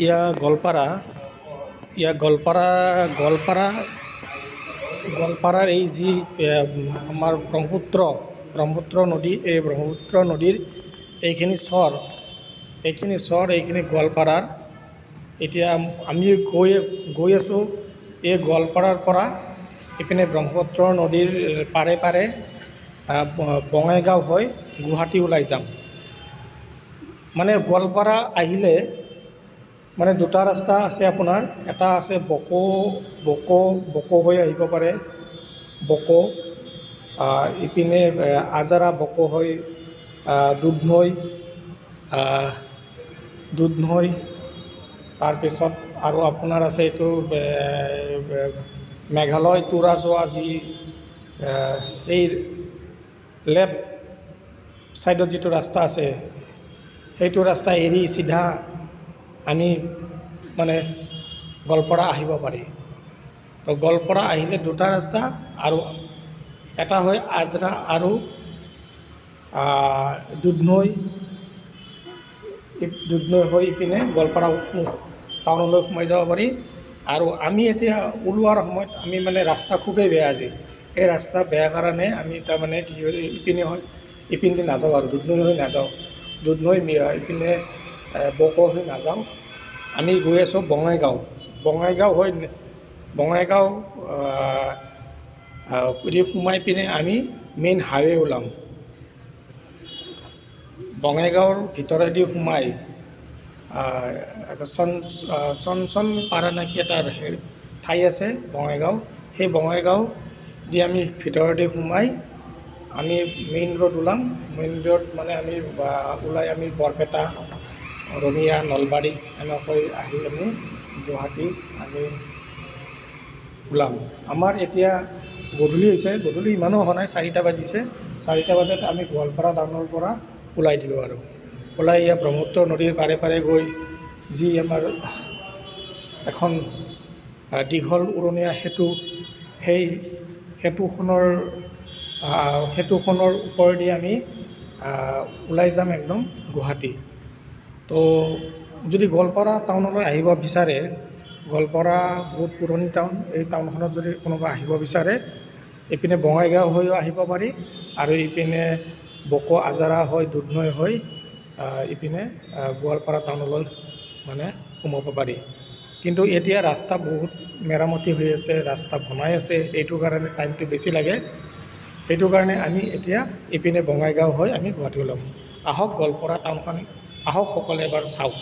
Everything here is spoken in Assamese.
ইয়া গোৱালপাৰা গোৱালপাৰাৰ এই যি আমাৰ ব্ৰহ্মপুত্ৰ নদী, এই ব্ৰহ্মপুত্ৰ নদীৰ এইখিনি চৰ এইখিনি গোৱালপাৰাৰ। এতিয়া আমি গৈ আছোঁ এই গোৱালপাৰাৰ পৰা ইপিনে ব্ৰহ্মপুত্ৰ নদীৰ পাৰে পাৰে বঙাইগাঁও হৈ গুৱাহাটী ওলাই যাম। মানে গোৱালপাৰা আহিলে মানে দুটা ৰাস্তা আছে আপোনাৰ, এটা আছে বকো হৈ আহিব পাৰে, বকো, ইপিনে আজাৰা বকো হৈ দুধনৈ, তাৰপিছত আৰু আপোনাৰ আছে এইটো মেঘালয় তুৰা যোৱা যি এই লেফ্ট ছাইডত যিটো ৰাস্তা আছে সেইটো ৰাস্তা এৰি চিধা আমি মানে গোৱালপাৰা আহিব পাৰি। তো গোৱালপাৰা আহিলে দুটা ৰাস্তা, আৰু এটা হয় আজৰা আৰু দুধনৈ হৈ ইপিনে গোৱালপাৰা টাউনলৈ সোমাই যাব পাৰি। আৰু আমি এতিয়া ওলোৱাৰ সময়ত আমি মানে ৰাস্তা খুবেই বেয়া আজি। এই ৰাস্তা বেয়া কাৰণে আমি তাৰমানে কি হয় ইপিনে নাযাওঁ আৰু দুধনৈ হৈ নাযাওঁ, দুধনৈ ইপিনে বকো হৈ নাযাওঁ। আমি গৈ আছোঁ বঙাইগাঁও সোমাই পিনে আমি মেইন হাইৱে ওলাম। বঙাইগাঁৱৰ ভিতৰেদি সোমাই চনচন পাৰা নাকি এটা ঠাই আছে বঙাইগাঁও, সেই বঙাইগাঁও দি আমি ভিতৰেদি সোমাই আমি মেইন ৰোড ওলাম। মেইন ৰোড মানে আমি ওলাই আমি বৰপেটা, ৰঙিয়া, নলবাৰী এনেকৈ আহি আমি গুৱাহাটী আমি ওলাম। আমাৰ এতিয়া গধূলি হৈছে, গধূলি ইমানো হোৱা নাই, 4টা বাজিছে। 4টা বজাত আমি গোৱালপাৰা টাউনৰ পৰা ওলাই দিলোঁ আৰু ওলাই ইয়াত ব্ৰহ্মপুত্ৰ নদীৰ পাৰে পাৰে গৈ যি আমাৰ এখন দীঘল উৰণীয়া সেতু, সেই সেতুখনৰ ওপৰেদি আমি ওলাই যাম একদম গুৱাহাটী। তো যদি গোৱালপাৰা টাউনলৈ আহিব বিচাৰে, গোৱালপাৰা বহুত পুৰণি টাউন, এই টাউনখনত যদি কোনোবা আহিব বিচাৰে ইপিনে বঙাইগাঁও হৈও আহিব পাৰি, আৰু ইপিনে বকো আজাৰা হৈ দুধনৈ হৈ ইপিনে গোৱালপাৰা টাউনলৈ মানে সোমাব পাৰি। কিন্তু এতিয়া ৰাস্তা বহুত মেৰামতি হৈ আছে, ৰাস্তা বনাই আছে, এইটো কাৰণে টাইমটো বেছি লাগে। সেইটো কাৰণে আমি এতিয়া ইপিনে বঙাইগাঁও হৈ আমি গুৱাহাটী ওলাম। আহক গোৱালপাৰা টাউনখন আহক সকলোৱে এবাৰ চাওক।